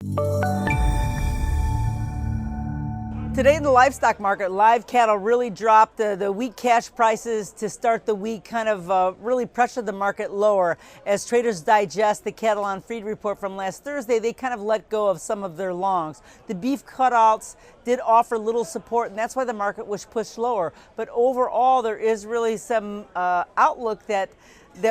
Today in the livestock market, live cattle really dropped. The wheat cash prices to start the week kind of really pressured the market lower. As traders digest the cattle on feed report from last Thursday, they kind of let go of some of their longs. The beef cutouts did offer little support, and that's why the market was pushed lower. But overall, there is really some outlook that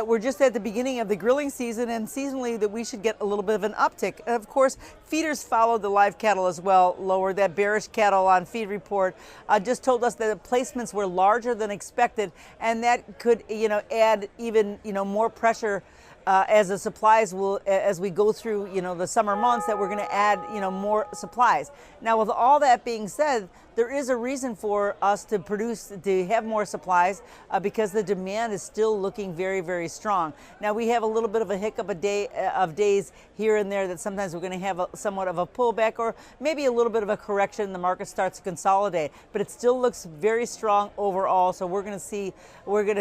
we're just at the beginning of the grilling season, and seasonally that we should get a little bit of an uptick. And of course, feeders followed the live cattle as well lower. That bearish cattle on feed report just told us that the placements were larger than expected, and that could add even more pressure as the supplies will, as we go through the summer months, that we're going to add more supplies. Now, with all that being said, there is a reason for us to have more supplies because the demand is still looking very, very strong. Now, we have a little bit of a hiccup of days here and there that sometimes we're going to have somewhat of a pullback or maybe a little bit of a correction. The market starts to consolidate, but it still looks very strong overall. So we're going to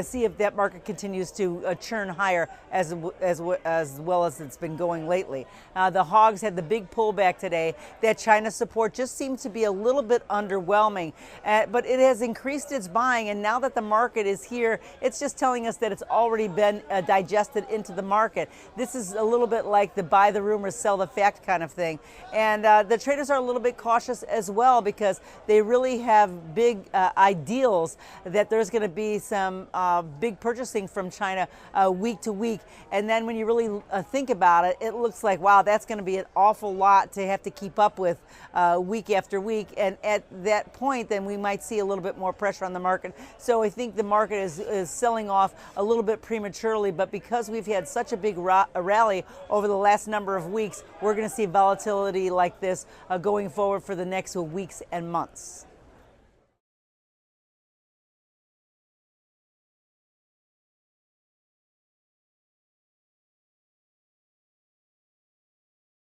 see if that market continues to churn higher as well as it's been going lately. The hogs had the big pullback today. That China support just seems to be a little bit underwhelming, but it has increased its buying, and now that the market is here, it's just telling us that it's already been digested into the market. This is a little bit like the buy the rumor, sell the fact kind of thing, and the traders are a little bit cautious as well because they really have big ideals that there's going to be some big purchasing from China week to week, and then when you really think about it, it looks like, wow, that's going to be an awful lot to have to keep up with week after week, and at that point then we might see a little bit more pressure on the market. So I think the market is selling off a little bit prematurely, but because we've had such a big rally over the last number of weeks, we're going to see volatility like this going forward for the next weeks and months.